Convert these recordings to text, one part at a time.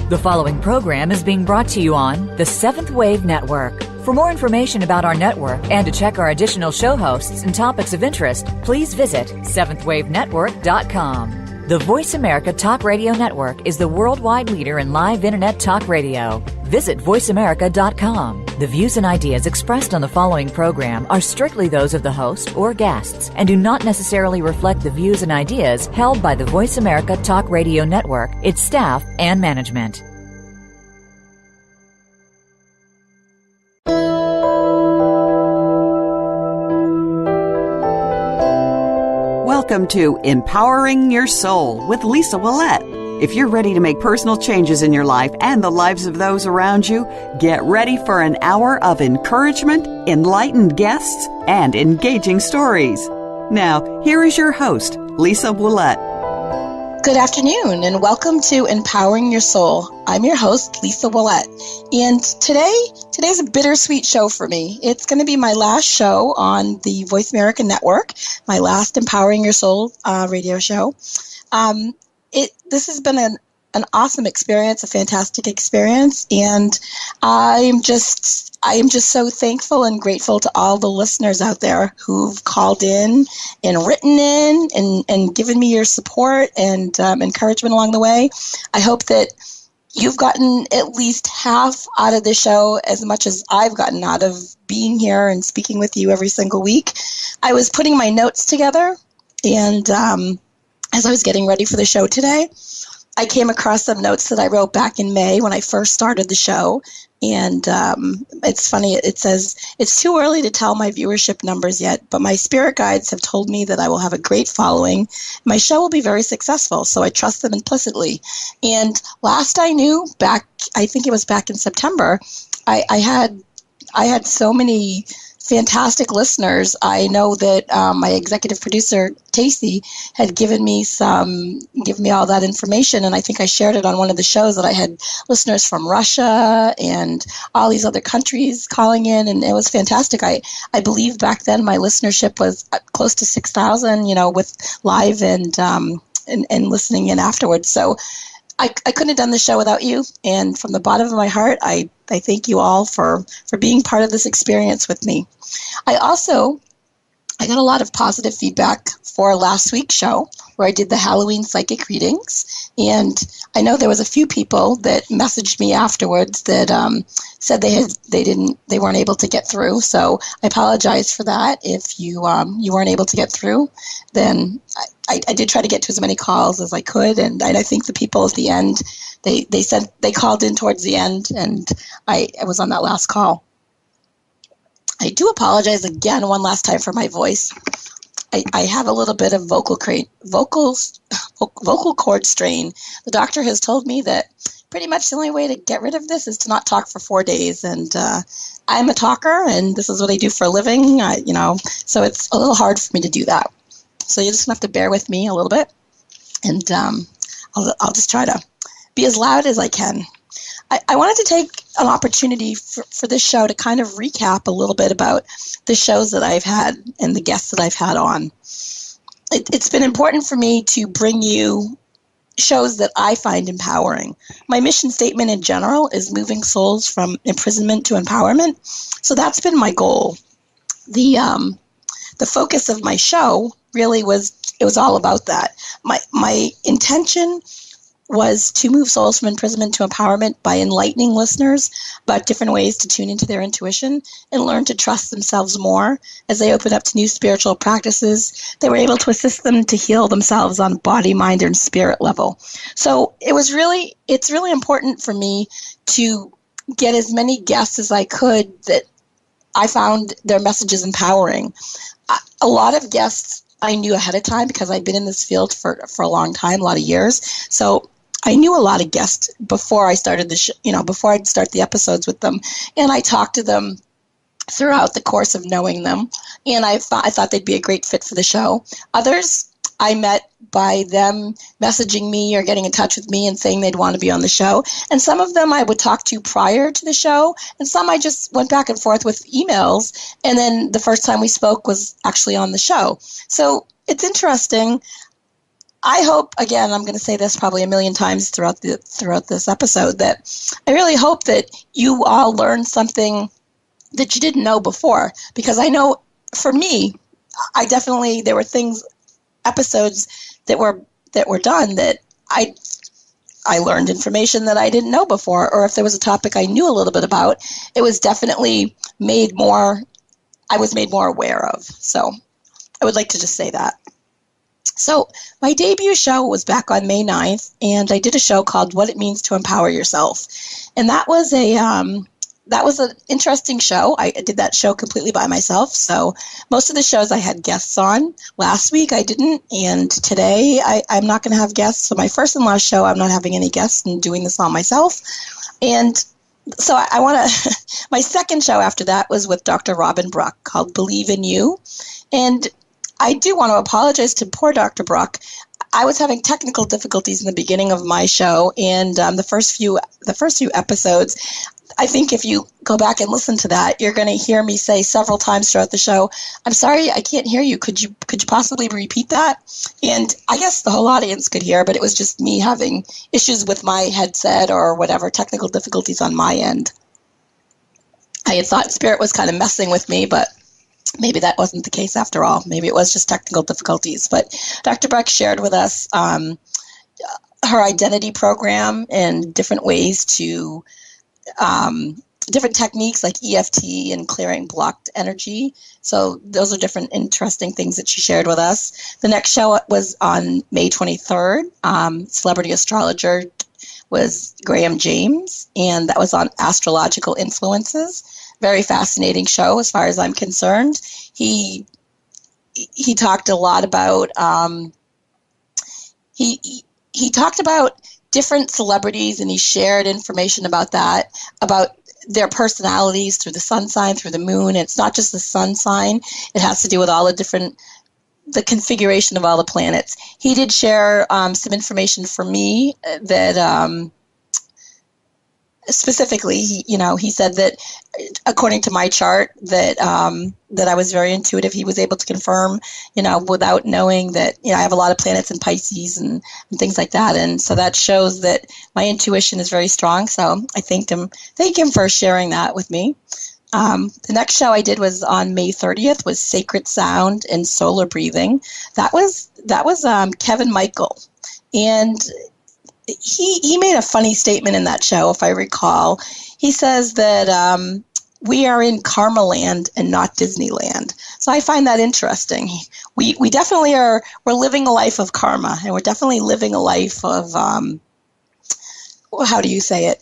The following program is being brought to you on the Seventh Wave Network. For more information about our network and to check our additional show hosts and topics of interest, please visit seventhwavenetwork.com. The Voice America Talk Radio Network is the worldwide leader in live Internet talk radio. Visit voiceamerica.com. The views and ideas expressed on the following program are strictly those of the host or guests and do not necessarily reflect the views and ideas held by the Voice America Talk Radio Network, its staff, and management. Welcome to Empowering Your Soul with Lisa Willette. If you're ready to make personal changes in your life and the lives of those around you, get ready for an hour of encouragement, enlightened guests, and engaging stories. Now, here is your host, Lisa Willette. Good afternoon, and welcome to Empowering Your Soul. I'm your host, Lisa Willette, and today's a bittersweet show for me. It's going to be my last show on the Voice America Network, my last Empowering Your Soul radio show. This has been an awesome experience, a fantastic experience, and I am just so thankful and grateful to all the listeners out there who've called in and written in and given me your support and encouragement along the way. I hope that you've gotten at least half out of the show as much as I've gotten out of being here and speaking with you every single week. I was putting my notes together, and as I was getting ready for the show today, I came across some notes that I wrote back in May when I first started the show. And it's funny, it says, it's too early to tell my viewership numbers yet, but my spirit guides have told me that I will have a great following. My show will be very successful, so I trust them implicitly. And last I knew, I think it was back in September, I had so many fantastic listeners. I know that my executive producer, Tacey, had given me all that information, and I think I shared it on one of the shows that I had listeners from Russia and all these other countries calling in, and it was fantastic. I believe back then my listenership was close to 6,000, with live and listening in afterwards. So I couldn't have done the show without you, and from the bottom of my heart, I thank you all for being part of this experience with me. I got a lot of positive feedback for last week's show where I did the Halloween psychic readings, and I know there was a few people that messaged me afterwards that said they weren't able to get through. So I apologize for that. If you weren't able to get through, then I did try to get to as many calls as I could, and I think the people at the end, they said they called in towards the end, and I was on that last call. I do apologize again one last time for my voice. I have a little bit of vocal cord strain. The doctor has told me that pretty much the only way to get rid of this is to not talk for 4 days, and I'm a talker, and this is what I do for a living. So it's a little hard for me to do that. So you're just going to have to bear with me a little bit, and I'll just try to be as loud as I can. I wanted to take an opportunity for this show to kind of recap a little bit about the shows that I've had and the guests that I've had on. It's been important for me to bring you shows that I find empowering. My mission statement in general is moving souls from imprisonment to empowerment. So that's been my goal. The focus of my show really was all about that. My intention was to move souls from imprisonment to empowerment by enlightening listeners about different ways to tune into their intuition and learn to trust themselves more as they open up to new spiritual practices. They were able to assist them to heal themselves on body, mind, and spirit level. So it's really important for me to get as many guests as I could that I found their messages empowering. A lot of guests I knew ahead of time because I've been in this field for a long time, a lot of years. So I knew a lot of guests before I started before I'd start the episodes with them, and I talked to them throughout the course of knowing them, and I thought they'd be a great fit for the show. Others I met by them messaging me or getting in touch with me and saying they'd want to be on the show, and some of them I would talk to prior to the show, and some I just went back and forth with emails, and then the first time we spoke was actually on the show. So it's interesting. I hope, again, I'm going to say this probably a million times throughout this episode, that I really hope that you all learned something that you didn't know before. Because I know for me, there were episodes that were done that I learned information that I didn't know before, or if there was a topic I knew a little bit about, it was definitely I was made more aware of. So I would like to just say that. So my debut show was back on May 9th, and I did a show called What It Means to Empower Yourself. And that was an interesting show. I did that show completely by myself. So most of the shows I had guests on. Last week I didn't, and today I'm not going to have guests. So my first and last show, I'm not having any guests and doing this all myself. And so I want to, my second show after that was with Dr. Robin Bruck called Believe in You. And I do want to apologize to poor Dr. Bruck. I was having technical difficulties in the beginning of my show, and the first few episodes, I think if you go back and listen to that, you're going to hear me say several times throughout the show, "I'm sorry, I can't hear you. Could you possibly repeat that?" And I guess the whole audience could hear, but it was just me having issues with my headset or whatever, technical difficulties on my end. I had thought Spirit was kind of messing with me, but maybe that wasn't the case after all. Maybe it was just technical difficulties. But Dr. Bruck shared with us her identity program and different ways to different techniques like EFT and clearing blocked energy. So those are different interesting things that she shared with us. The next show was on May 23rd. Celebrity astrologer was Graham James, and that was on astrological influences. Very fascinating show as far as I'm concerned. He talked a lot about he talked about different celebrities, and he shared information about that, about their personalities through the sun sign, through the moon. And it's not just the sun sign. It has to do with all the configuration of all the planets. He did share some information for me that specifically, he said that according to my chart that I was very intuitive. He was able to confirm, without knowing that, I have a lot of planets in Pisces and things like that. And so that shows that my intuition is very strong. So I thank him for sharing that with me. The next show I did was on May 30th was Sacred Sound and Solar Breathing. That was Kevin Michael. And he made a funny statement in that show, if I recall. He says that we are in Karma Land and not Disneyland. So I find that interesting. We definitely are. We're living a life of karma, and we're definitely living a life of how do you say it?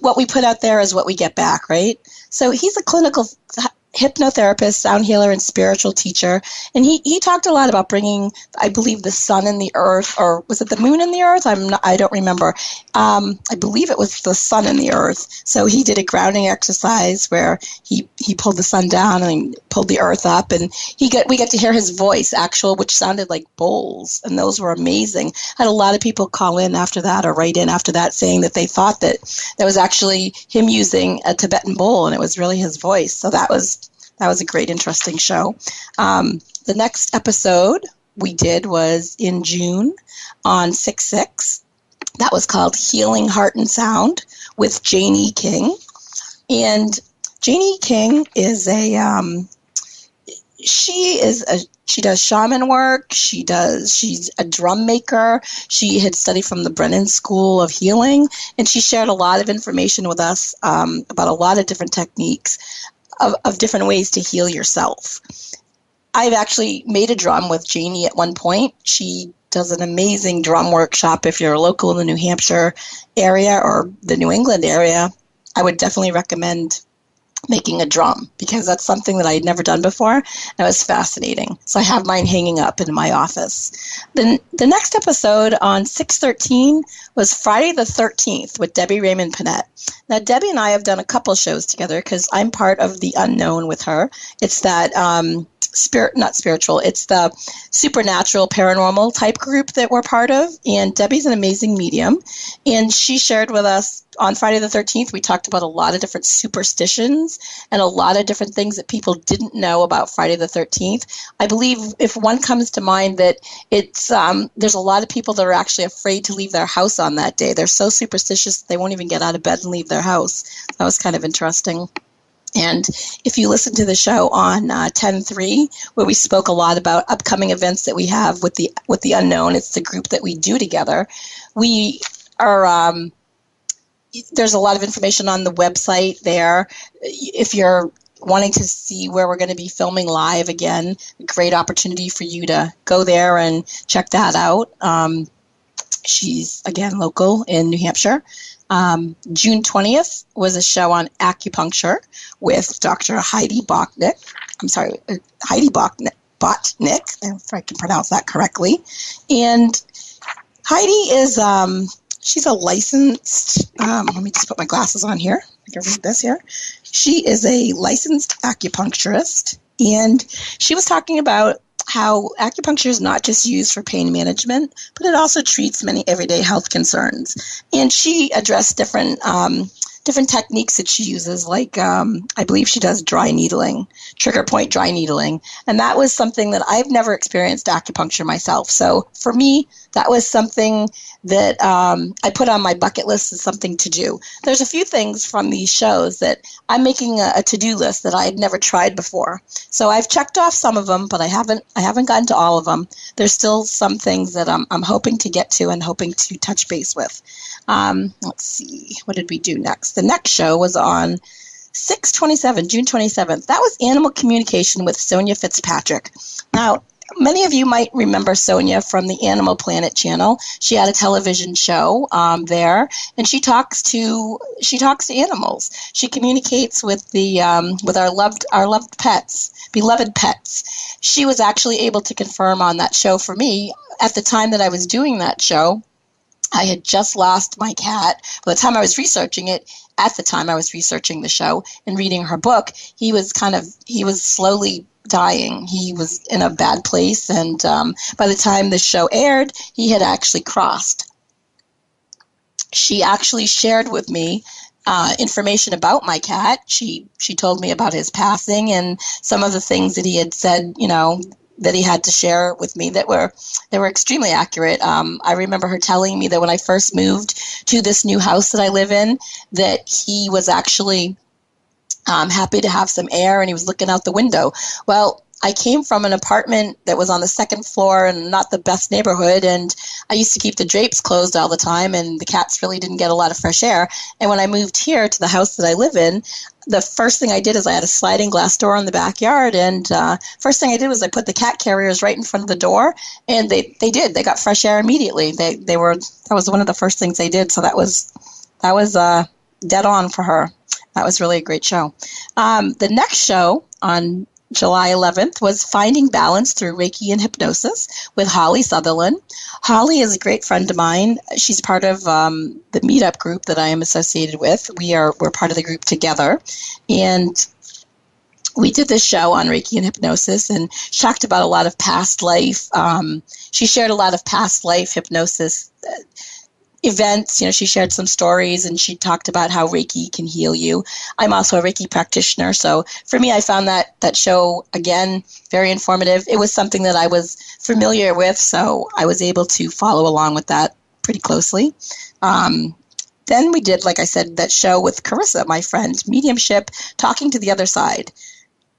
What we put out there is what we get back, right? So he's a clinical hypnotherapist, sound healer, and spiritual teacher. And he talked a lot about bringing, I believe, the sun and the earth, or was it the moon and the earth? I don't remember. I believe it was the sun and the earth. So he did a grounding exercise where he pulled the sun down and pulled the earth up, and we get to hear his voice, which sounded like bowls, and those were amazing. I had a lot of people call in after that or write in after that saying that they thought that was actually him using a Tibetan bowl, and it was really his voice. So that was a great, interesting show. The next episode we did was in June on 6/6. That was called Healing Heart and Sound with Janie King. And Janie King is she does shaman work. She's a drum maker. She had studied from the Brennan School of Healing, and she shared a lot of information with us about a lot of different techniques of different ways to heal yourself. I've actually made a drum with Janie at one point. She does an amazing drum workshop. If you're local in the New Hampshire area or the New England area, I would definitely recommend making a drum, because that's something that I had never done before, and it was fascinating. So I have mine hanging up in my office. Then the next episode on 6/13 was Friday the 13th with Debbie Raymond Panett. Now, Debbie and I have done a couple shows together because I'm part of the Unknown with her. It's that not spiritual, it's the supernatural paranormal type group that we're part of. And Debbie's an amazing medium. And she shared with us on Friday the 13th, we talked about a lot of different superstitions and a lot of different things that people didn't know about Friday the 13th. I believe if one comes to mind that it's there's a lot of people that are actually afraid to leave their house on that day. They're so superstitious that they won't even get out of bed and leave their house. That was kind of interesting. And if you listen to the show on 10-3, where we spoke a lot about upcoming events that we have with the Unknown, it's the group that we do together. We are there's a lot of information on the website there. If you're wanting to see where we're going to be filming live again, a great opportunity for you to go there and check that out. She's, again, local in New Hampshire. June 20th was a show on acupuncture with Dr. Heidi Botnick. Heidi Botnick, if I can pronounce that correctly. And Heidi is, she's a licensed, let me just put my glasses on here. I can read this here. She is a licensed acupuncturist, and she was talking about how acupuncture is not just used for pain management, but it also treats many everyday health concerns. And she addressed different techniques that she uses, like I believe she does dry needling, trigger point dry needling. And that was something that I've never experienced acupuncture myself. So for me, that was something that I put on my bucket list as something to do. There's a few things from these shows that I'm making a to-do list that I had never tried before. So I've checked off some of them, but I haven't gotten to all of them. There's still some things that I'm hoping to get to and hoping to touch base with. Let's see, what did we do next? The next show was on June 27th. That was Animal Communication with Sonia Fitzpatrick. Now, many of you might remember Sonia from the Animal Planet channel. She had a television show there, and she talks to animals. She communicates with with our loved pets, beloved pets. She was actually able to confirm on that show for me at the time that I was doing that show. I had just lost my cat. By the time I was researching it, at the time I was researching the show and reading her book, he was slowly dying. He was in a bad place, and by the time the show aired, he had actually crossed. She actually shared with me information about my cat. She told me about his passing and some of the things that he had said, that he had to share with me that were extremely accurate. I remember her telling me that when I first moved to this new house that I live in, that he was actually happy to have some air and he was looking out the window. Well, I came from an apartment that was on the second floor and not the best neighborhood, and I used to keep the drapes closed all the time, and the cats really didn't get a lot of fresh air. And when I moved here to the house that I live in, the first thing I did is I had a sliding glass door in the backyard, and first thing I did was I put the cat carriers right in front of the door, and they did. They got fresh air immediately. That was one of the first things they did. So that was dead on for her. That was really a great show. The next show on July 11th was Finding Balance Through Reiki and Hypnosis with Holly Sutherland. Holly is a great friend of mine. She's part of the meetup group that I am associated with. We're part of the group together. And we did this show on Reiki and hypnosis, and she talked about a lot of past life. She shared a lot of past life hypnosis events. She shared some stories, and she talked about how Reiki can heal you. I'm also a Reiki practitioner, so for me, I found that show, again, very informative. It was something that I was familiar with, so I was able to follow along with that pretty closely. Then we did, like I said, that show with Carissa, my friend, Mediumship, Talking to the Other Side.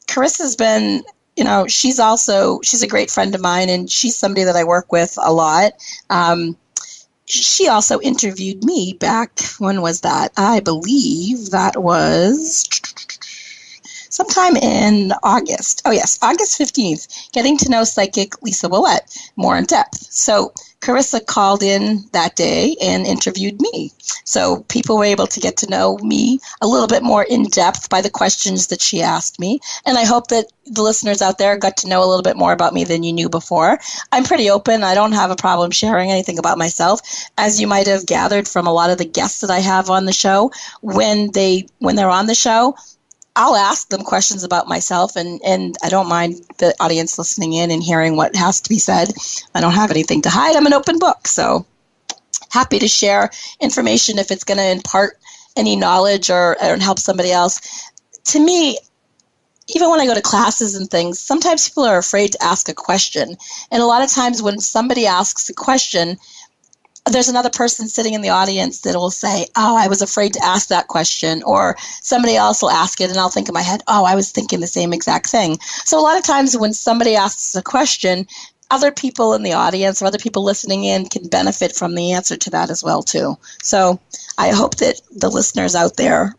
Carissa's been, she's a great friend of mine, and she's somebody that I work with a lot. She also interviewed me back, when was that? I believe that was sometime in August. Oh, yes, August 15th, Getting to Know Psychic Lisa Willette more in depth. So Carissa called in that day and interviewed me. So people were able to get to know me a little bit more in depth by the questions that she asked me. And I hope that the listeners out there got to know a little bit more about me than you knew before. I'm pretty open. I don't have a problem sharing anything about myself. As you might have gathered from a lot of the guests that I have on the show, when they're on the show, I'll ask them questions about myself, and I don't mind the audience listening in and hearing what has to be said. I don't have anything to hide. I'm an open book, so happy to share information if it's going to impart any knowledge or help somebody else. To me, even when I go to classes and things, sometimes people are afraid to ask a question. And a lot of times when somebody asks a question, there's another person sitting in the audience that will say, oh, I was afraid to ask that question. Or somebody else will ask it and I'll think in my head, oh, I was thinking the same exact thing. So a lot of times when somebody asks a question, other people in the audience or other people listening in can benefit from the answer to that as well, too. So I hope that the listeners out there,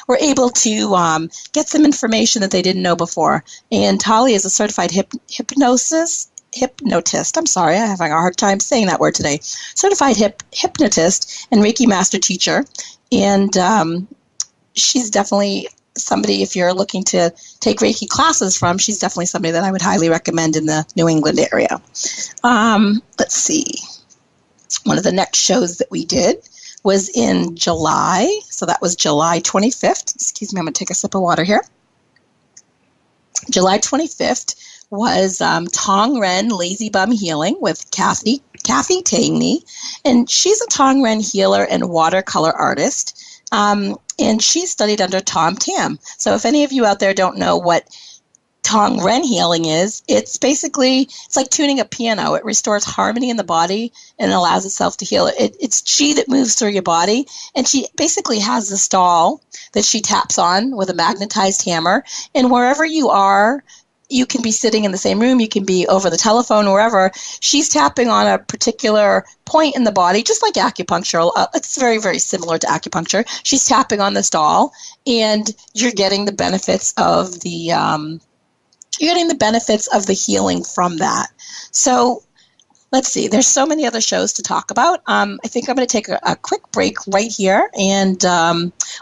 were able to get some information that they didn't know before. And Holly is a certified hypnotist. I'm sorry, I'm having a hard time saying that word today. Certified hypnotist and Reiki master teacher. And she's definitely somebody, if you're looking to take Reiki classes from, she's definitely somebody that I would highly recommend in the New England area. Let's see. One of the next shows that we did was in July. So that was July 25th. Excuse me, I'm going to take a sip of water here. July 25th was Tongren Lazy Bum Healing with Kathy Tangney. And she's a Tongren healer and watercolor artist. And she studied under Tom Tam. So if any of you out there don't know what Tongren healing is, it's like tuning a piano. It restores harmony in the body and allows itself to heal. It's chi that moves through your body. And she basically has a stall that she taps on with a magnetized hammer. And wherever you are, you can be sitting in the same room, you can be over the telephone, wherever. She's tapping on a particular point in the body, just like acupuncture. It's very, very similar to acupuncture. She's tapping on the stall, and you're getting the benefits of the healing from that. So let's see. There's so many other shows to talk about. I think I'm going to take a quick break right here, and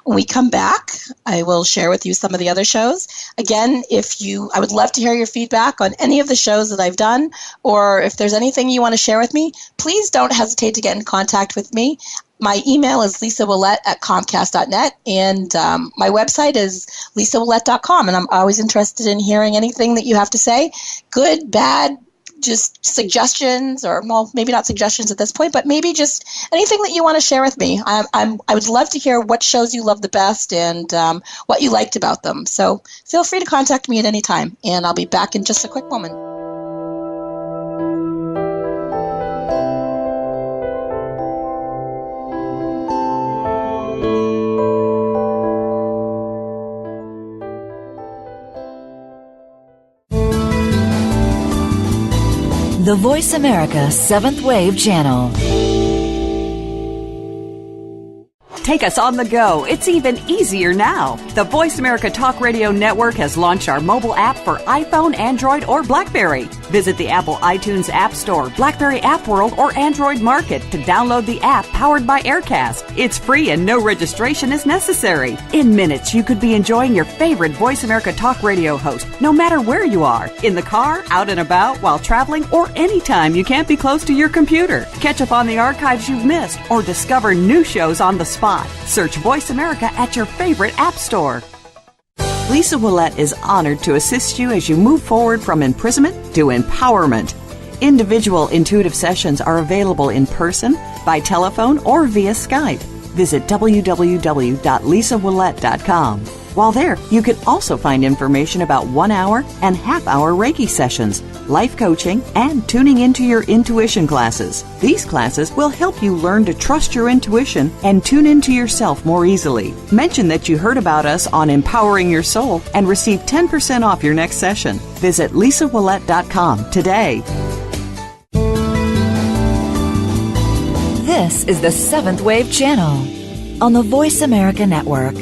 when we come back, I will share with you some of the other shows. Again, I would love to hear your feedback on any of the shows that I've done, or if there's anything you want to share with me, please don't hesitate to get in contact with me. My email is lisawillette@comcast.net, and my website is lisawillette.com, and I'm always interested in hearing anything that you have to say, good, bad, just suggestions, or well, maybe not suggestions at this point, but maybe just anything that you want to share with me. I would love to hear what shows you love the best and what you liked about them. So feel free to contact me at any time, and I'll be back in just a quick moment. The Voice America 7th Wave Channel. Take us on the go. It's even easier now. The Voice America Talk Radio Network has launched our mobile app for iPhone, Android, or BlackBerry. Visit the Apple iTunes App Store, BlackBerry App World, or Android Market to download the app powered by Aircast. It's free and no registration is necessary. In minutes, you could be enjoying your favorite Voice America Talk Radio host, no matter where you are, in the car, out and about, while traveling, or anytime you can't be close to your computer. Catch up on the archives you've missed or discover new shows on the spot. Search Voice America at your favorite app store. Lisa Willette is honored to assist you as you move forward from imprisonment to empowerment. Individual intuitive sessions are available in person, by telephone, or via Skype. Visit www.lisawillette.com. While there, you can also find information about 1 hour and half-hour Reiki sessions, life coaching, and tuning into your intuition classes. These classes will help you learn to trust your intuition and tune into yourself more easily. Mention that you heard about us on Empowering Your Soul and receive 10% off your next session. Visit lisawillette.com today. This is the 7th Wave Channel on the Voice America Network.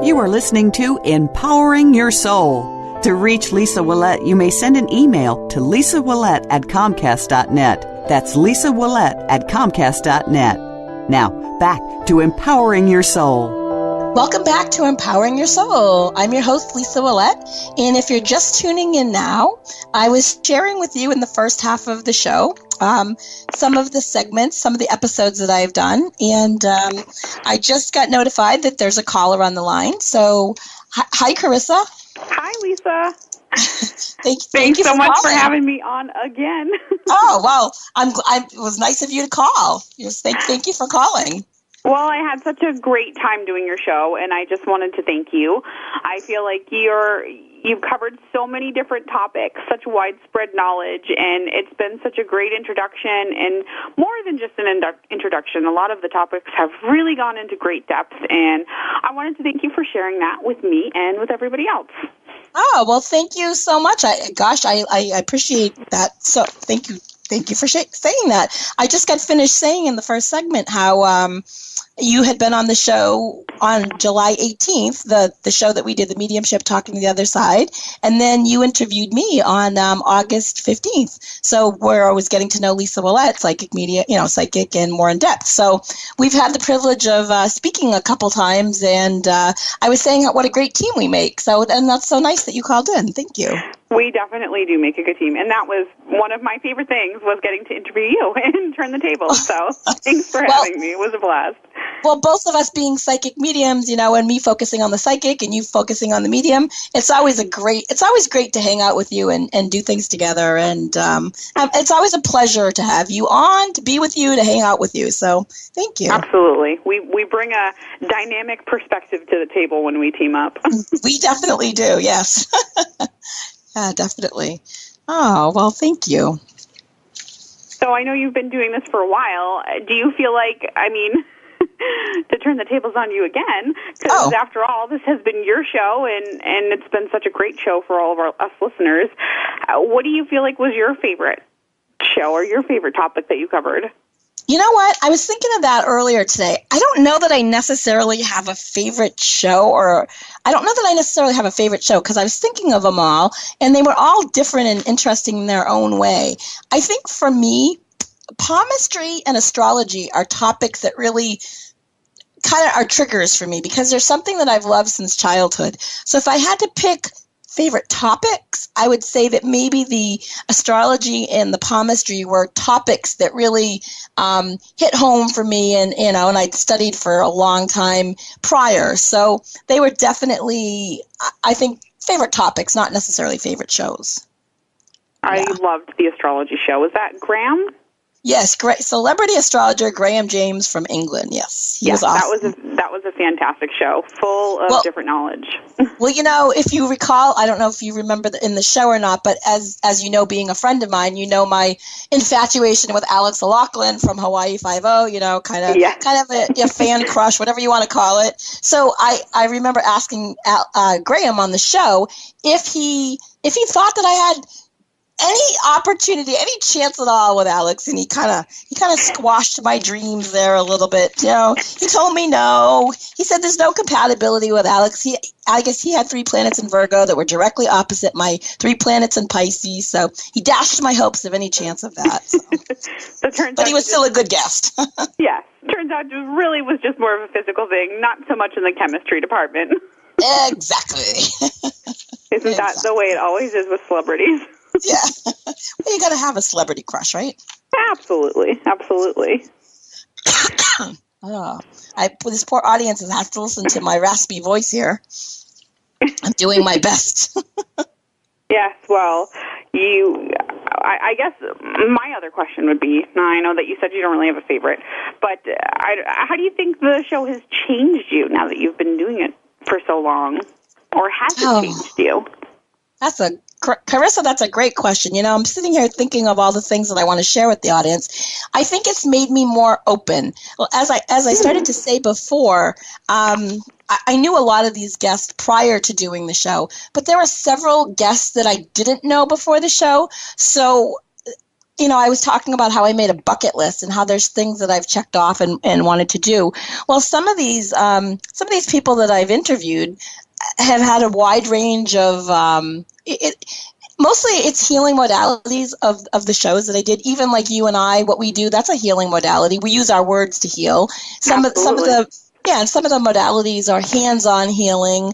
You are are listening to Empowering Your Soul. To reach Lisa Willette, you may send an email to lisawillette@comcast.net. That's lisawillette@comcast.net. Now, back to Empowering Your Soul. Welcome back to Empowering Your Soul. I'm your host, Lisa Willette, and if you're just tuning in now, I was sharing with you in the first half of the show some of the segments, some of the episodes that I've done, and I just got notified that there's a caller on the line. So, hi, Carissa. Hi, Lisa. Thank you so much calling. for having me on again. Oh, well, it was nice of you to call. Thank you for calling. Well, I had such a great time doing your show, and I just wanted to thank you. I feel like you've covered so many different topics, such widespread knowledge, and it's been such a great introduction, and more than just an introduction. A lot of the topics have really gone into great depth, and I wanted to thank you for sharing that with me and with everybody else. Oh, well, thank you so much. I appreciate that. So thank you for saying that. I just got finished saying in the first segment how you had been on the show on July 18th, the show that we did, the mediumship Talking to the Other Side, and then you interviewed me on August 15th. So where I was getting to know Lisa Willette, psychic and more in depth. So we've had the privilege of speaking a couple times, and I was saying what a great team we make. So, and that's so nice that you called in. Thank you. We definitely do make a good team, and that was one of my favorite things, was getting to interview you and turn the tables. So thanks for having me. It was a blast. Well, both of us being psychic mediums, and me focusing on the psychic and you focusing on the medium, it's always great to hang out with you and do things together. And it's always a pleasure to have you on, to be with you, to hang out with you. So thank you. Absolutely. We bring a dynamic perspective to the table when we team up. We definitely do, yes. Yeah, definitely. Oh, well, thank you. So I know you've been doing this for a while. Do you feel like, to turn the tables on you again, because after all, this has been your show, and it's been such a great show for all of us listeners. What do you feel like was your favorite show or your favorite topic that you covered? You know what? I was thinking of that earlier today. I don't know that I necessarily have a favorite show, because I was thinking of them all, and they were all different and interesting in their own way. I think for me, palmistry and astrology are topics that really kind of are triggers for me, because there's something that I've loved since childhood. So if I had to pick favorite topics, I would say that maybe the astrology and the palmistry were topics that really hit home for me, and I'd studied for a long time prior. So they were definitely, I think, favorite topics, not necessarily favorite shows. I loved the astrology show. Was that Graham? Yes, great celebrity astrologer Graham James from England. Yes, he was awesome. That was a fantastic show, full of different knowledge. Well, if you recall, I don't know if you remember in the show or not, but as you know, being a friend of mine, my infatuation with Alex O'Loughlin from Hawaii Five-0. Kind of a fan crush, whatever you want to call it. So I remember asking Graham on the show if he thought that I had any opportunity, any chance at all with Alex, and he kind of squashed my dreams there a little bit. He told me no. He said there's no compatibility with Alex. I guess he had 3 planets in Virgo that were directly opposite my 3 planets in Pisces, so he dashed my hopes of any chance of that. So. But he was still a good guest. Yes. Turns out it really was just more of a physical thing, not so much in the chemistry department. Exactly. Isn't that the way it always is with celebrities? Yeah. Well, you got to have a celebrity crush, right? Absolutely. This poor audience has to listen to my raspy voice here. I'm doing my best. Yes, well, I guess my other question would be, I know that you said you don't really have a favorite, but how do you think the show has changed you now that you've been doing it for so long? Or has it changed you? Carissa, that's a great question. I'm sitting here thinking of all the things that I want to share with the audience. I think it's made me more open. Well, as I started to say before, I knew a lot of these guests prior to doing the show, but there were several guests that I didn't know before the show. So I was talking about how I made a bucket list and how there's things that I've checked off and wanted to do. Well, some of these people that I've interviewed have had a wide range of mostly it's healing modalities of the shows that I did. Even like you and I, what we do, that's a healing modality. We use our words to heal. Some of the modalities are hands-on healing.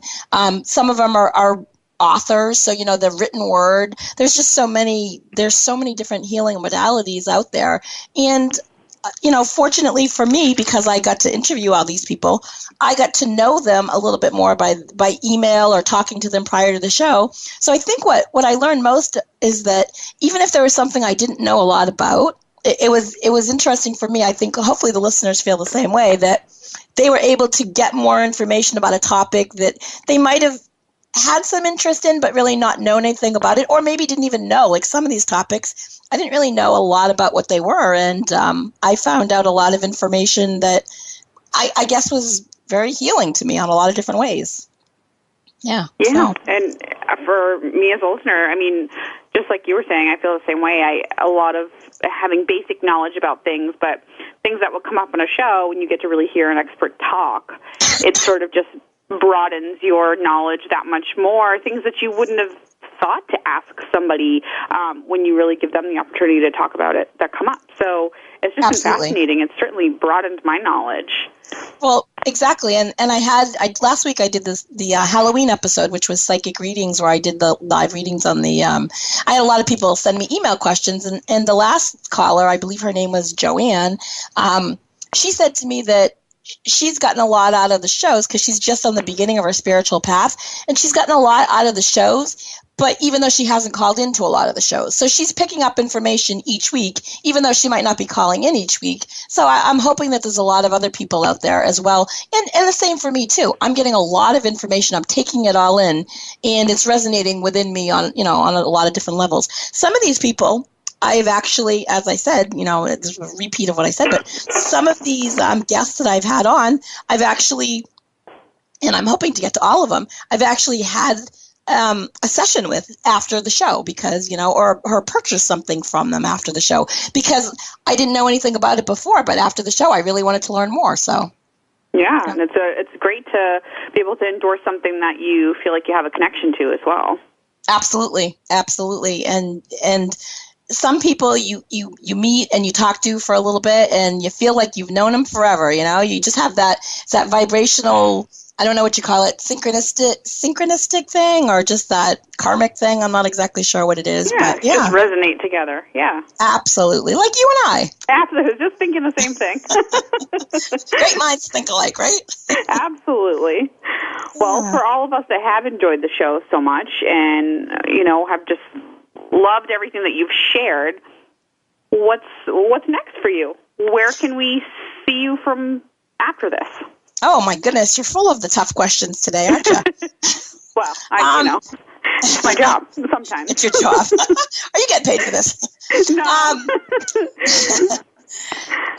Some of them are authors, so the written word. There's so many different healing modalities out there. And fortunately for me, because I got to interview all these people, I got to know them a little bit more by email or talking to them prior to the show. So I think what I learned most is that even if there was something I didn't know a lot about, it was interesting for me. I think hopefully the listeners feel the same way, that they were able to get more information about a topic that they might have had some interest in, but really not known anything about it, or maybe didn't even know. Like some of these topics, I didn't really know a lot about what they were, and I found out a lot of information that I guess was very healing to me on a lot of different ways. Yeah. Yeah, and for me as a listener, I mean, just like you were saying, I feel the same way. A lot of having basic knowledge about things, but things that will come up on a show, when you get to really hear an expert talk, it sort of just broadens your knowledge that much more, things that you wouldn't have thought to ask somebody when you really give them the opportunity to talk about it that come up. So it's just been fascinating. It's certainly broadened my knowledge. Well, exactly. And last week I did the Halloween episode, which was psychic readings, where I did the live readings on the, I had a lot of people send me email questions, and the last caller, I believe her name was Joanne, she said to me that she's gotten a lot out of the shows because she's just on the beginning of her spiritual path, and she's gotten a lot out of the shows, but even though she hasn't called into a lot of the shows. So she's picking up information each week, even though she might not be calling in each week. So I'm hoping that there's a lot of other people out there as well. And the same for me too. I'm getting a lot of information. I'm taking it all in, and it's resonating within me on a lot of different levels. Some of these people I've actually, as I said, it's a repeat of what I said, but some of these guests that I've had on, I've actually, and I'm hoping to get to all of them, I've actually had a session with after the show because, or purchased something from them after the show because I didn't know anything about it before, but after the show I really wanted to learn more. So. Yeah, and it's great to be able to endorse something that you feel like you have a connection to as well. Absolutely. And some people you meet and you talk to for a little bit and you feel like you've known them forever, you just have that vibrational, I don't know what you call it, synchronistic thing or just that karmic thing. I'm not exactly sure what it is. Yeah, but just resonate together. Yeah. Absolutely. Like you and I. Absolutely. Just thinking the same thing. Great minds think alike, right? Absolutely. Well, for all of us that have enjoyed the show so much and, have just loved everything that you've shared, what's next for you? Where can we see you from after this? Oh, my goodness. You're full of the tough questions today, aren't you? Well, it's my job sometimes. It's your job. Are you getting paid for this? No.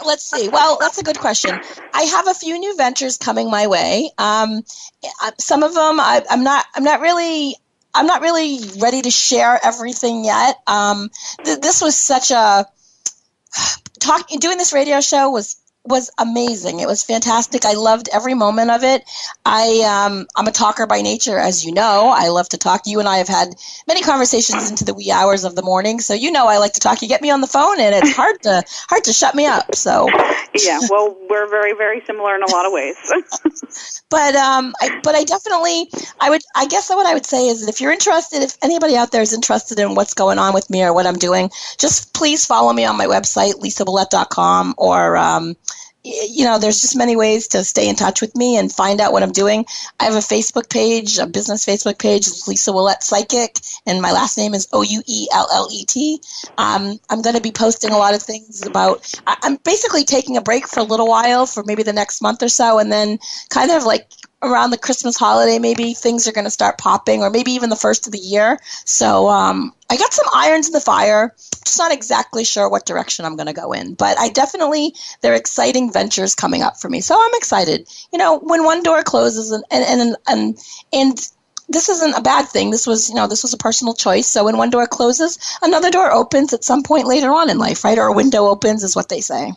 Let's see. Well, that's a good question. I have a few new ventures coming my way. Some of them I'm not really ready to share everything yet. This was such doing this radio show was amazing. It was fantastic. I loved every moment of it. I'm a talker by nature, as you know. I love to talk. You and I have had many conversations into the wee hours of the morning, so I like to talk. You get me on the phone, and it's hard to shut me up. So yeah, well, we're very, very similar in a lot of ways. But I definitely, I guess what I would say is that if you're interested, if anybody out there is interested in what's going on with me or what I'm doing, just please follow me on my website, lisawillette.com, or there's just many ways to stay in touch with me and find out what I'm doing. I have a Facebook page, a business Facebook page. It's Lisa Willette Psychic, and my last name is Ouellet. I'm going to be posting a lot of things about. I'm basically taking a break for a little while, for maybe the next month or so, and then kind of like around the Christmas holiday, maybe things are going to start popping, or maybe even the first of the year. So I got some irons in the fire. Just not exactly sure what direction I'm going to go in, but there are exciting ventures coming up for me. So I'm excited. When one door closes and this isn't a bad thing. This was a personal choice. So when one door closes, another door opens at some point later on in life, right? Or a window opens is what they say.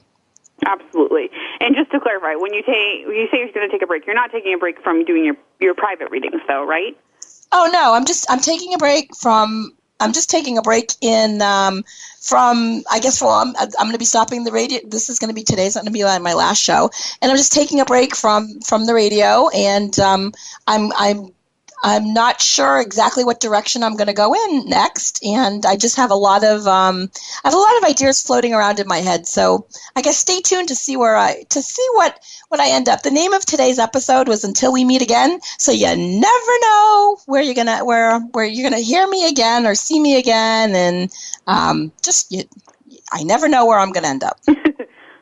Absolutely. And just to clarify, when you say you're going to take a break, you're not taking a break from doing your private readings, though, right? Oh no, I'm taking a break from. I'm just taking a break in from. I guess I'm going to be stopping the radio. This is going to be today's not going to be my last show, and I'm just taking a break from the radio, and I'm not sure exactly what direction I'm going to go in next, and I just have a lot of ideas floating around in my head. So I guess stay tuned to see what I end up. The name of today's episode was "Until We Meet Again," so you never know where you're gonna hear me again or see me again, and I never know where I'm gonna end up.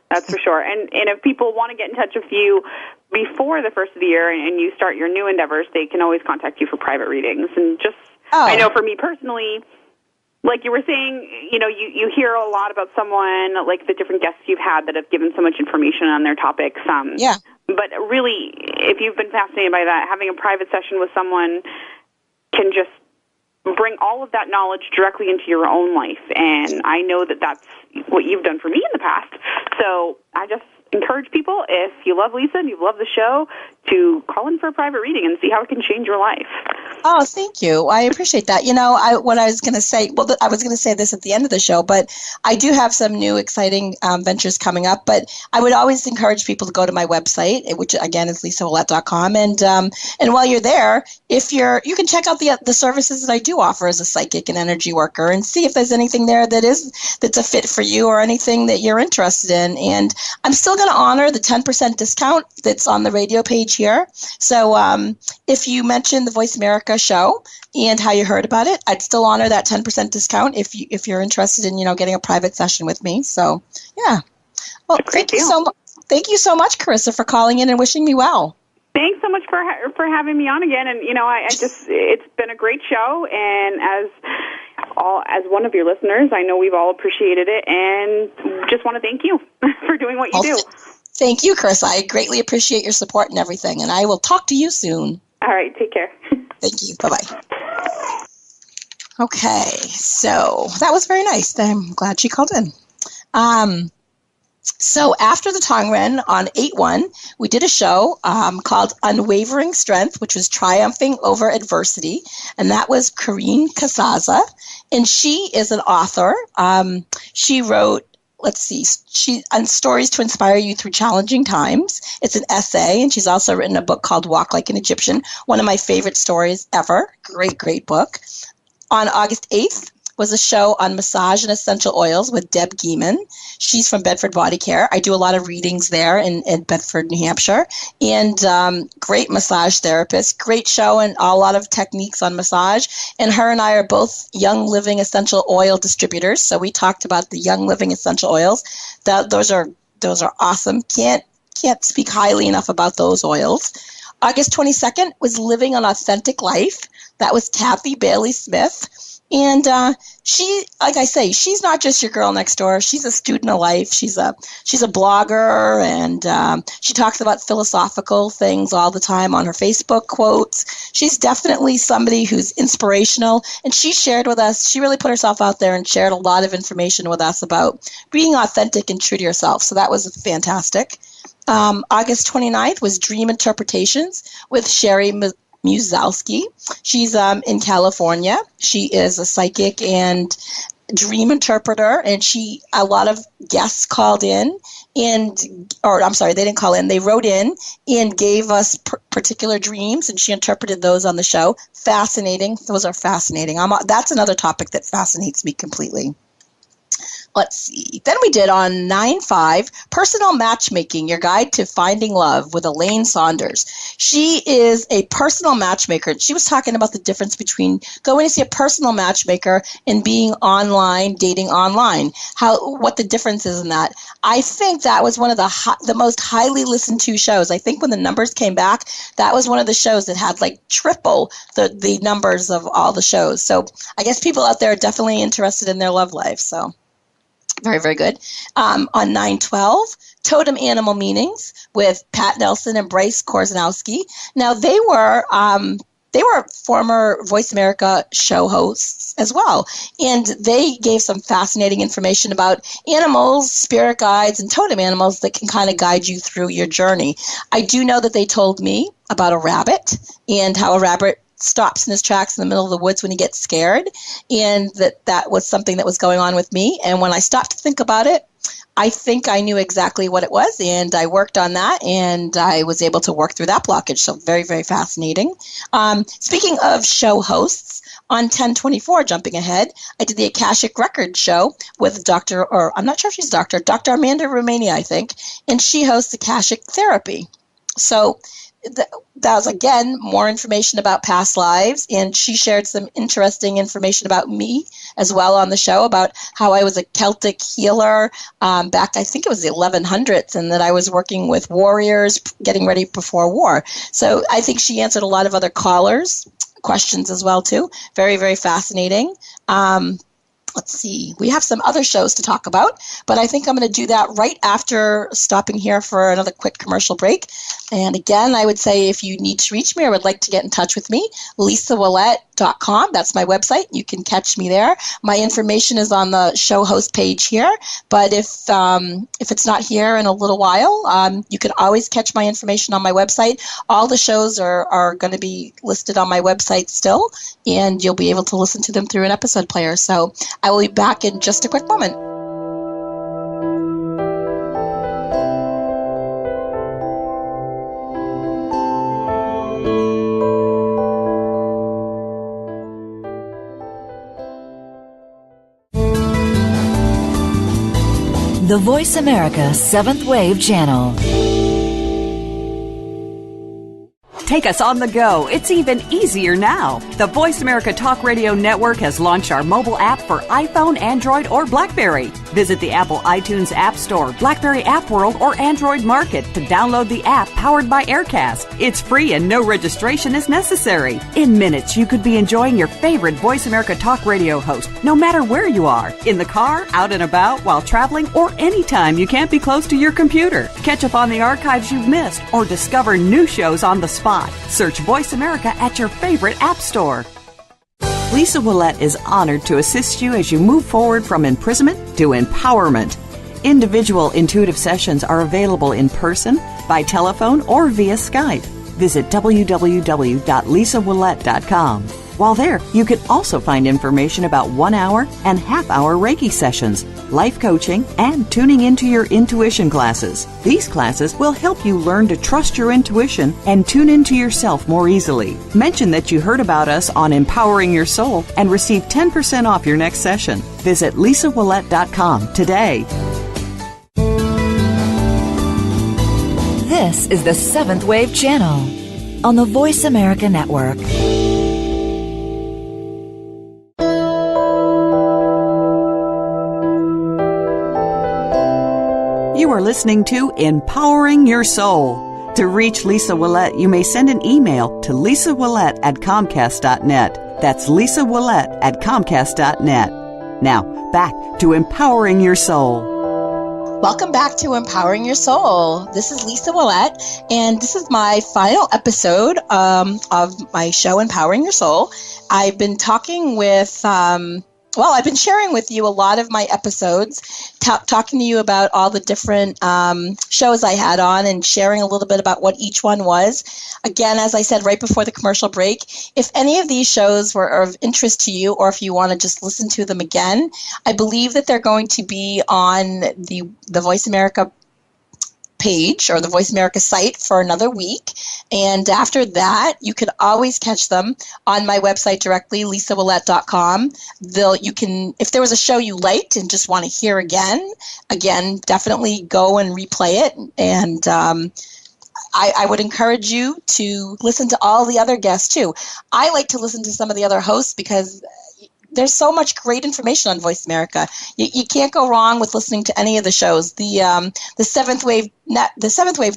That's for sure. And if people want to get in touch with you before the first of the year and you start your new endeavors, they can always contact you for private readings. And I know for me personally, like you were saying, you hear a lot about someone, like the different guests you've had that have given so much information on their topics. Yeah. But really, if you've been fascinated by that, having a private session with someone can just bring all of that knowledge directly into your own life. And I know that that's what you've done for me in the past. So I just encourage people, if you love Lisa and you love the show, to call in for a private reading and see how it can change your life. Oh, thank you. I appreciate that. I was going to say this at the end of the show, but I do have some new exciting ventures coming up. But I would always encourage people to go to my website, which again is lisawillette.com. And while you're there, you can check out the services that I do offer as a psychic and energy worker, and see if there's anything there that's a fit for you or anything that you're interested in. And I'm still going to honor the 10% discount that's on the radio page here. So if you mention the Voice America show and how you heard about it, I'd still honor that 10% discount if you're interested in getting a private session with me. So yeah. Well, thank you so much. Thank you so much, Carissa, for calling in and wishing me well. Thanks so much for having me on again. And it's been a great show, and as one of your listeners, I know we've all appreciated it, and just want to thank you for doing what you do. Thank you, Carissa. I greatly appreciate your support and everything, and I will talk to you soon. All right, take care. Thank you. Bye-bye. Okay, so that was very nice. I'm glad she called in. So after the Tongren on 8/1, we did a show called Unwavering Strength, which was triumphing over adversity, and that was Karine Kasaza, and she is an author. She wrote, on Stories to Inspire You Through Challenging Times. It's an essay, and she's also written a book called Walk Like an Egyptian, one of my favorite stories ever. Great, great book. On August 8th was a show on massage and essential oils with Deb Geeman. She's from Bedford Body Care. I do a lot of readings there in Bedford, New Hampshire, and great massage therapist. Great show and a lot of techniques on massage. And her and I are both Young Living essential oil distributors, so we talked about the Young Living essential oils. Those are awesome. Can't speak highly enough about those oils. August 22nd was Living an Authentic Life. That was Kathy Bailey Smith. And she, like I say, she's not just your girl next door. She's a student of life. She's a blogger, and she talks about philosophical things all the time on her Facebook quotes. She's definitely somebody who's inspirational, and she shared with us, she really put herself out there and shared a lot of information with us about being authentic and true to yourself. So that was fantastic. August 29th was Dream Interpretations with Sherry Muzalski. She's in California. She is a psychic and dream interpreter, and a lot of guests called in, they didn't call in, they wrote in and gave us particular dreams, and she interpreted those on the show. Fascinating. Those are fascinating. That's another topic that fascinates me completely. Let's see. Then we did on 9/5, Personal Matchmaking, Your Guide to Finding Love with Elaine Saunders. She is a personal matchmaker. She was talking about the difference between going to see a personal matchmaker and being online, dating online, what the difference is in that. I think that was one of the most highly listened to shows. I think when the numbers came back, that was one of the shows that had like triple the numbers of all the shows. So I guess people out there are definitely interested in their love life. So very, very good. On 9/12, Totem Animal Meanings with Pat Nelson and Bryce Korzanowski. Now, they were they were former Voice America show hosts as well. And they gave some fascinating information about animals, spirit guides, and totem animals that can kind of guide you through your journey. I do know that they told me about a rabbit and how a rabbit stops in his tracks in the middle of the woods when he gets scared, and that was something that was going on with me. And when I stopped to think about it, I think I knew exactly what it was, and I worked on that, and I was able to work through that blockage. So very, very fascinating. Speaking of show hosts, on 1024, jumping ahead, I did the Akashic Records show with Dr. Amanda Romania, I think, and she hosts Akashic Therapy. So that was, again, more information about past lives, and she shared some interesting information about me as well on the show, about how I was a Celtic healer back, I think it was the 1100s, and that I was working with warriors getting ready before war. So I think she answered a lot of other callers' questions as well, too. Very, very fascinating. Let's see. We have some other shows to talk about, but I think I'm going to do that right after stopping here for another quick commercial break. And again, I would say if you need to reach me or would like to get in touch with me, LisaWillette.com. That's my website. You can catch me there. My information is on the show host page here, but if it's not here in a little while, you can always catch my information on my website. All the shows are going to be listed on my website still, and you'll be able to listen to them through an episode player. So I will be back in just a quick moment. The Voice America 7th Wave Channel. Take us on the go. It's even easier now. The Voice America Talk Radio Network has launched our mobile app for iPhone, Android, or BlackBerry. Visit the Apple iTunes App Store, BlackBerry App World, or Android Market to download the app powered by Aircast. It's free and no registration is necessary. In minutes, you could be enjoying your favorite Voice America Talk Radio host, no matter where you are. In the car, out and about, while traveling, or anytime you can't be close to your computer. Catch up on the archives you've missed or discover new shows on the spot. Search Voice America at your favorite app store. Lisa Willette is honored to assist you as you move forward from imprisonment to empowerment. Individual intuitive sessions are available in person, by telephone, or via Skype. Visit www.lisawillette.com. While there, you can also find information about 1-hour and half-hour Reiki sessions, life coaching, and tuning into your intuition classes. These classes will help you learn to trust your intuition and tune into yourself more easily. Mention that you heard about us on Empowering Your Soul and receive 10% off your next session. Visit lisawillette.com today. This is the 7th Wave Channel on the Voice America Network. You are listening to Empowering Your Soul. To reach Lisa Willette, you may send an email to lisawillette@comcast.net. That's lisawillette@comcast.net. Now, back to Empowering Your Soul. Welcome back to Empowering Your Soul. This is Lisa Willette, and this is my final episode of my show, Empowering Your Soul. I've been talking with... I've been sharing with you a lot of my episodes, talking to you about all the different shows I had on and sharing a little bit about what each one was. Again, as I said right before the commercial break, if any of these shows were of interest to you or if you want to just listen to them again, I believe that they're going to be on the Voice America page or the Voice America site for another week. And after that, you can always catch them on my website directly, lisawillette.com. You can, if there was a show you liked and just want to hear again, definitely go and replay it. And I would encourage you to listen to all the other guests too. I like to listen to some of the other hosts because there's so much great information on Voice America. You can't go wrong with listening to any of the shows. The 7th Wave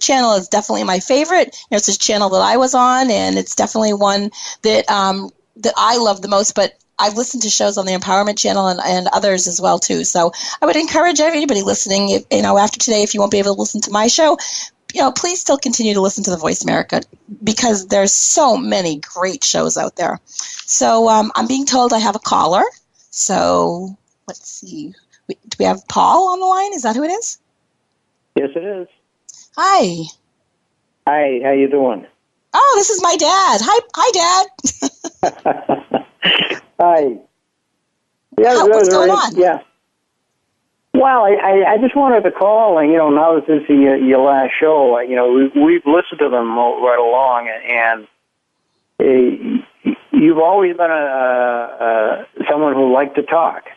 channel is definitely my favorite. It's a channel that I was on, and it's definitely one that that I love the most. But I've listened to shows on the Empowerment Channel and others as well too. So I would encourage anybody listening, after today, if you won't be able to listen to my show, please still continue to listen to the Voice America because there's so many great shows out there. So I'm being told I have a caller. So let's see. Do we have Paul on the line? Is that who it is? Yes, it is. Hi. Hi, how you doing? Oh, this is my dad. Hi, Dad. Hi. Yeah, What's going on? Yeah. Well, I just wanted to call, and now that this is your last show, we've listened to them right along, and you've always been someone who liked to talk.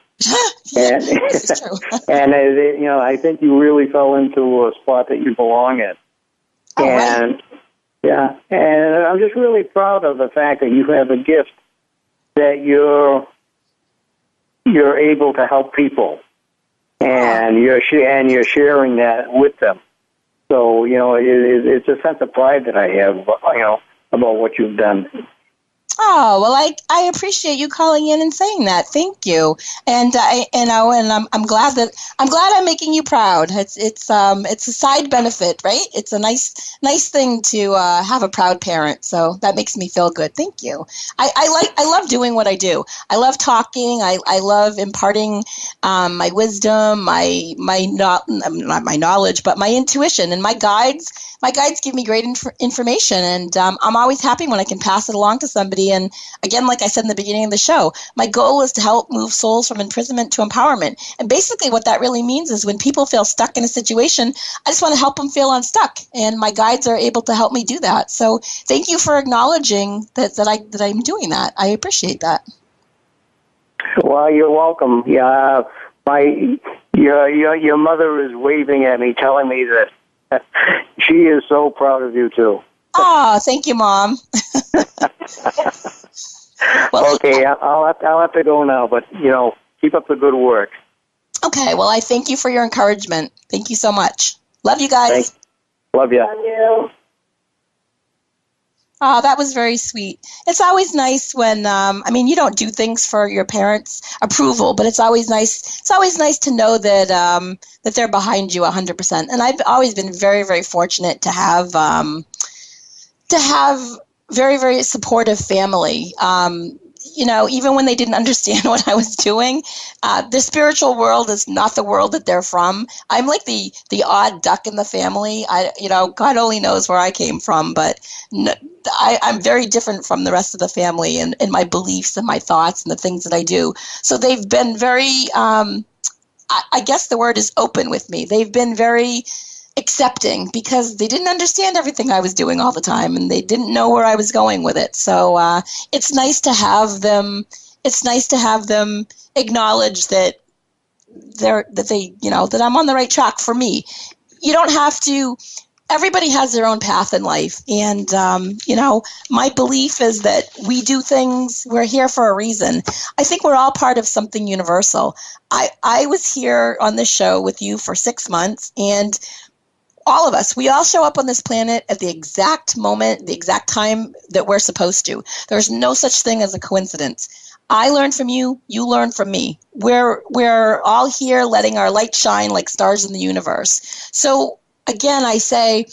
And This is true. and I think you really fell into a spot that you belong in. Oh, And right. yeah, and I'm just really proud of the fact that you have a gift that you're able to help people, and you're sharing that with them. So it's a sense of pride that I have, about what you've done. Oh, well, I appreciate you calling in and saying that. Thank you. And I'm glad I'm making you proud. It's a side benefit, right? It's a nice thing to have a proud parent. So that makes me feel good. Thank you. I love doing what I do. I love talking. I love imparting my wisdom, not my knowledge, but my intuition, and my guides. My guides give me great information, and I'm always happy when I can pass it along to somebody. And again, like I said in the beginning of the show, my goal is to help move souls from imprisonment to empowerment. And basically what that really means is when people feel stuck in a situation, I just want to help them feel unstuck. And my guides are able to help me do that. So thank you for acknowledging that I'm doing that. I appreciate that. Well, you're welcome. Yeah, your mother is waving at me, telling me that she is so proud of you too. Oh, thank you, Mom. Well, okay, I'll have to go now, but keep up the good work. Okay, well, I thank you for your encouragement. Thank you so much. Love you guys. Love you. Love you. Oh, that was very sweet. It's always nice when, you don't do things for your parents' approval, but it's always nice. It's always nice to know that that they're behind you 100%. And I've always been very, very fortunate to have very, very supportive family. Even when they didn't understand what I was doing, the spiritual world is not the world that they're from. I'm like the odd duck in the family. God only knows where I came from, but I'm very different from the rest of the family in my beliefs and my thoughts and the things that I do. So they've been very, I guess the word is open with me. They've been very accepting because they didn't understand everything I was doing all the time, and they didn't know where I was going with it. So it's nice to have them. It's nice to have them acknowledge that that I'm on the right track for me. You don't have to. Everybody has their own path in life, and my belief is that we do things. We're here for a reason. I think we're all part of something universal. I was here on this show with you for 6 months, and all of us, we all show up on this planet at the exact moment, the exact time that we're supposed to. There's no such thing as a coincidence. I learned from you, you learned from me. We're all here letting our light shine like stars in the universe. So again, I say,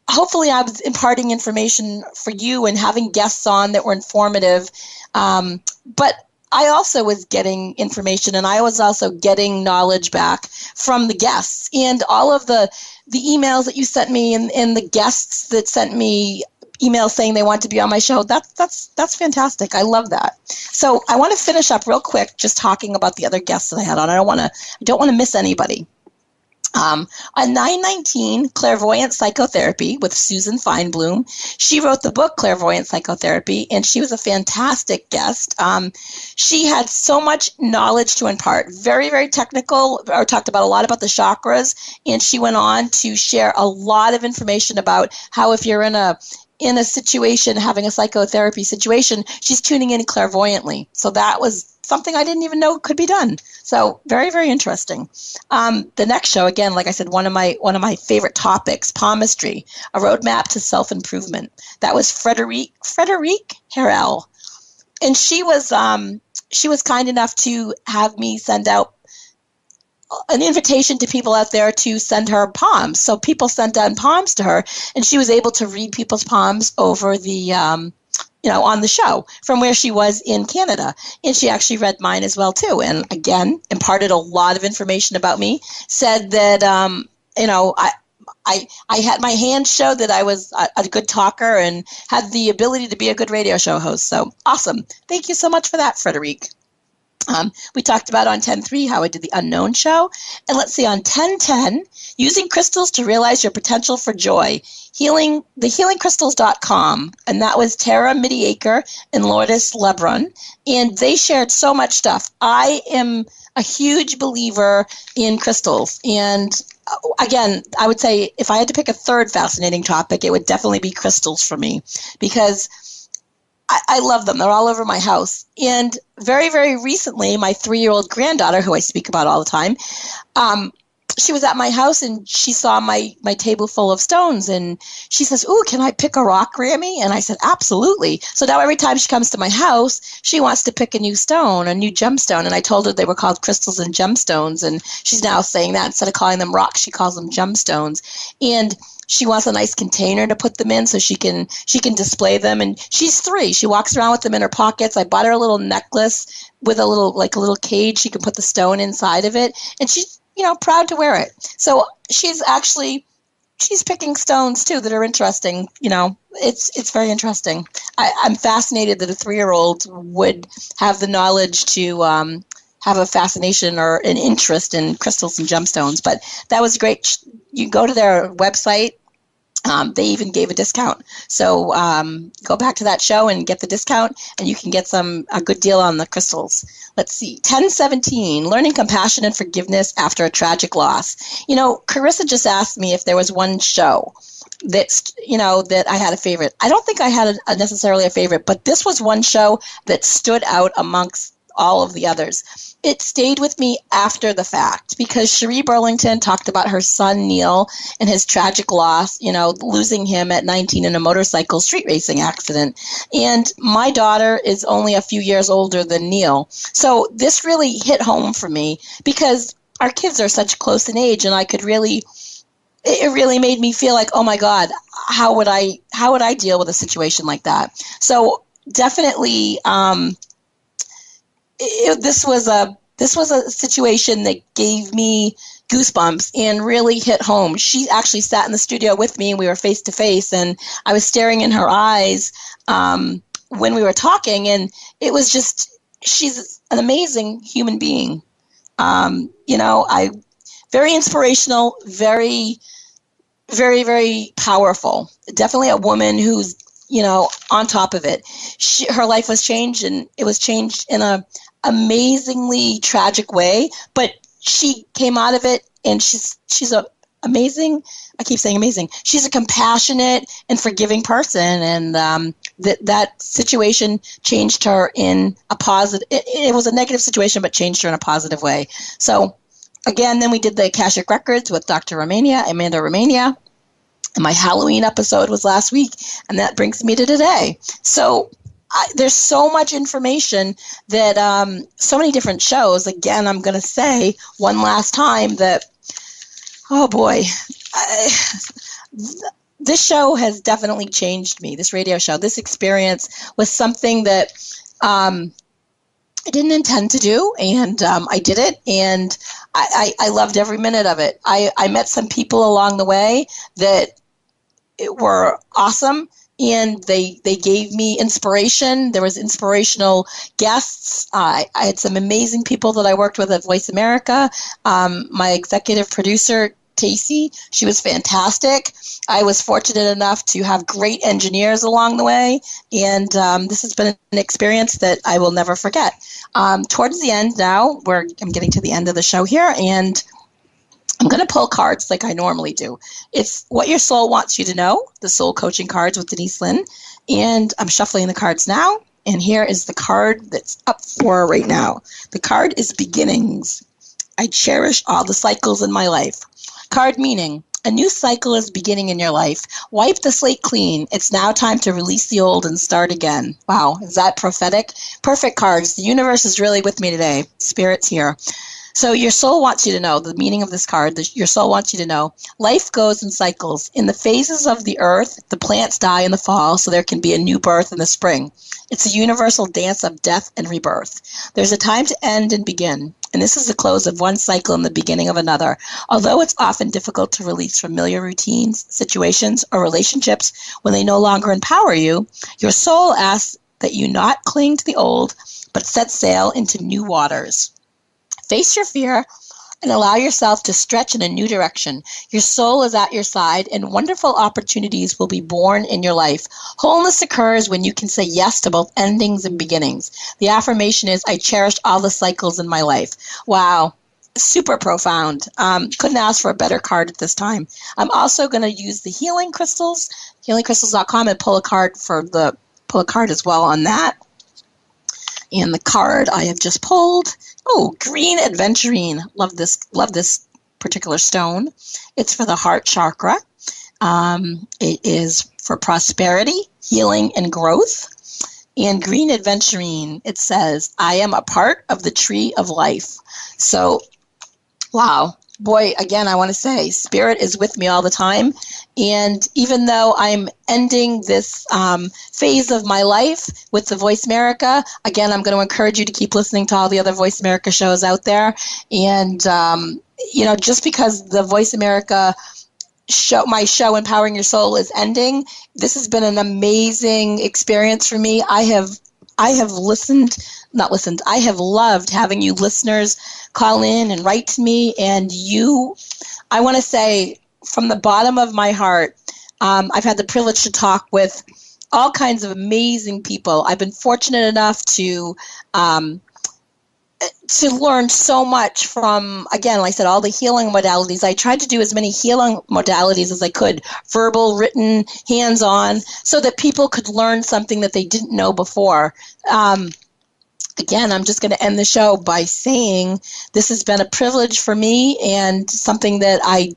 hopefully I was imparting information for you and having guests on that were informative. But I also was getting information, and I was also getting knowledge back from the guests, and all of the emails that you sent me, and the guests that sent me emails saying they want to be on my show. That's fantastic. I love that. So I want to finish up real quick, just talking about the other guests that I had on. I don't want to miss anybody. On 9/19, Clairvoyant Psychotherapy with Susan Feinblum. She wrote the book Clairvoyant Psychotherapy, and she was a fantastic guest. She had so much knowledge to impart, very, very technical, or talked about a lot about the chakras, and she went on to share a lot of information about how if you're in a situation, having a psychotherapy situation, she's tuning in clairvoyantly. So that was something I didn't even know could be done. So very, very interesting. The next show, again, like I said, one of my favorite topics, palmistry, a roadmap to self-improvement. That was Frederique Harrell, and she was kind enough to have me send out an invitation to people out there to send her palms. So people sent down palms to her, and she was able to read people's palms over the, on the show from where she was in Canada. And she actually read mine as well, too. And again, imparted a lot of information about me, said that, I had my hands showed that I was a good talker and had the ability to be a good radio show host. So awesome. Thank you so much for that, Frederique. We talked about on 10.3 how I did the unknown show. And let's see, on 10.10, using crystals to realize your potential for joy, thehealingcrystals.com. And that was Tara Midiacre and Lourdes Lebrun. And they shared so much stuff. I am a huge believer in crystals. And again, I would say if I had to pick a third fascinating topic, it would definitely be crystals for me, because I love them. They're all over my house. And very, very recently, my 3-year-old granddaughter, who I speak about all the time, she was at my house and she saw my table full of stones. And she says, "Ooh, can I pick a rock, Grammy?" And I said, "Absolutely." So now every time she comes to my house, she wants to pick a new stone, a new gemstone. And I told her they were called crystals and gemstones. And she's now saying that instead of calling them rocks, she calls them gemstones. And she wants a nice container to put them in so she can display them. And she's 3. She walks around with them in her pockets. I bought her a little necklace with a little cage. She can put the stone inside of it. And she's, proud to wear it. So she's picking stones too that are interesting. It's very interesting. I'm fascinated that a 3-year-old would have the knowledge to have a fascination or an interest in crystals and gemstones. But that was great. You go to their website. They even gave a discount. So go back to that show and get the discount, and you can get a good deal on the crystals. Let's see. 1017, learning compassion and forgiveness after a tragic loss. Carissa just asked me if there was one show that I had a favorite. I don't think I had necessarily a favorite, but this was one show that stood out amongst all of the others. It stayed with me after the fact because Cherie Burlington talked about her son, Neil, and his tragic loss, losing him at 19 in a motorcycle street racing accident. And my daughter is only a few years older than Neil. So this really hit home for me because our kids are such close in age, and it really made me feel like, oh my God, how would I deal with a situation like that? So definitely, this was a situation that gave me goosebumps and really hit home. She actually sat in the studio with me, and we were face to face, and I was staring in her eyes when we were talking, and it was just, she's an amazing human being. Very inspirational, very, very, very powerful. Definitely a woman who's, on top of it. Her life was changed, and it was changed in a amazingly tragic way, but she came out of it, and she's a amazing, I keep saying amazing, she's a compassionate and forgiving person, and that situation changed her in a positive, it was a negative situation, but changed her in a positive way. So again, then we did the Akashic Records with Dr. Amanda Romania. And my Halloween episode was last week, and that brings me to today. So there's so much information that so many different shows. Again, I'm going to say one last time that, oh boy, this show has definitely changed me, this radio show. This experience was something that I didn't intend to do, and I did it, and I loved every minute of it. I met some people along the way that were awesome, and they gave me inspiration. There was inspirational guests. I had some amazing people that I worked with at Voice America. My executive producer, Tacey, she was fantastic. I was fortunate enough to have great engineers along the way, and this has been an experience that I will never forget. Towards the end now, I'm getting to the end of the show here, and I'm going to pull cards like I normally do. It's What Your Soul Wants You to Know, the Soul Coaching Cards with Denise Lynn. And I'm shuffling the cards now. And here is the card that's up for right now. The card is Beginnings. I cherish all the cycles in my life. Card meaning, a new cycle is beginning in your life. Wipe the slate clean. It's now time to release the old and start again. Wow, is that prophetic? Perfect cards. The universe is really with me today. Spirit's here. So your soul wants you to know, the meaning of this card, your soul wants you to know, life goes in cycles. In the phases of the earth, the plants die in the fall, so there can be a new birth in the spring. It's a universal dance of death and rebirth. There's a time to end and begin, and this is the close of one cycle and the beginning of another. Although it's often difficult to release familiar routines, situations, or relationships when they no longer empower you, your soul asks that you not cling to the old, but set sail into new waters. Face your fear and allow yourself to stretch in a new direction. Your soul is at your side, and wonderful opportunities will be born in your life. Wholeness occurs when you can say yes to both endings and beginnings. The affirmation is, I cherish all the cycles in my life. Wow. Super profound. Couldn't ask for a better card at this time. I'm also going to use the healing crystals, healingcrystals.com, and pull a card as well on that. And the card I have just pulled, green adventurine. Love this particular stone. It's for the heart chakra. It is for prosperity, healing, and growth. And green adventurine, it says, I am a part of the tree of life. So, wow. Boy, again, I want to say, Spirit is with me all the time. And even though I'm ending this phase of my life with the Voice America, again, I'm going to encourage you to keep listening to all the other Voice America shows out there. And, just because the Voice America my show, Empowering Your Soul, is ending, this has been an amazing experience for me. I have loved having you listeners call in and write to me. And I want to say from the bottom of my heart, I've had the privilege to talk with all kinds of amazing people. I've been fortunate enough to learn so much from, again, like I said, all the healing modalities. I tried to do as many healing modalities as I could, verbal, written, hands-on, so that people could learn something that they didn't know before. Again, I'm just going to end the show by saying this has been a privilege for me and something that I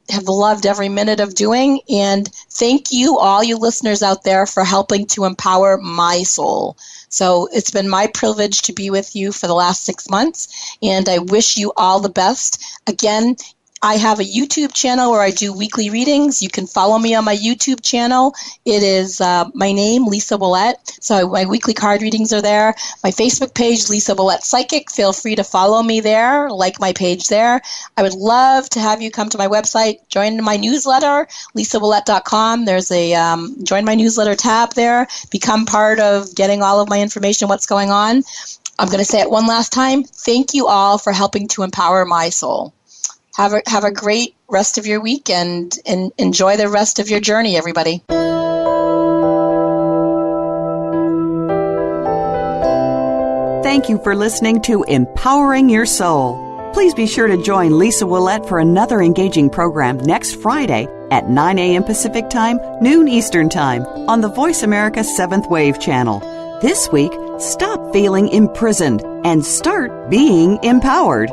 have loved every minute of doing. And thank you, all you listeners out there, for helping to empower my soul. So it's been my privilege to be with you for the last 6 months, and I wish you all the best. Again, I have a YouTube channel where I do weekly readings. You can follow me on my YouTube channel. It is my name, Lisa Willette. So my weekly card readings are there. My Facebook page, Lisa Willette Psychic. Feel free to follow me there, like my page there. I would love to have you come to my website, join my newsletter, lisawillette.com. There's a join my newsletter tab there. Become part of getting all of my information, what's going on. I'm going to say it one last time. Thank you all for helping to empower my soul. Have a great rest of your week and enjoy the rest of your journey, everybody. Thank you for listening to Empowering Your Soul. Please be sure to join Lisa Willette for another engaging program next Friday at 9 a.m. Pacific Time, noon Eastern Time on the Voice America 7th Wave channel. This week, stop feeling imprisoned and start being empowered.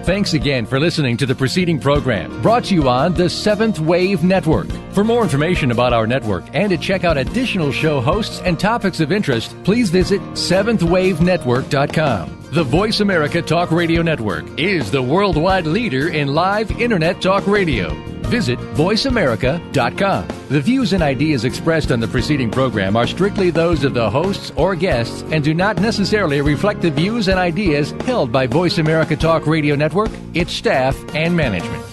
Thanks again for listening to the preceding program, brought to you on the 7th Wave Network. For more information about our network and to check out additional show hosts and topics of interest, please visit 7thwavenetwork.com. The Voice America Talk Radio Network is the worldwide leader in live Internet talk radio. Visit voiceamerica.com. The views and ideas expressed on the preceding program are strictly those of the hosts or guests and do not necessarily reflect the views and ideas held by Voice America Talk Radio Network, its staff, and management.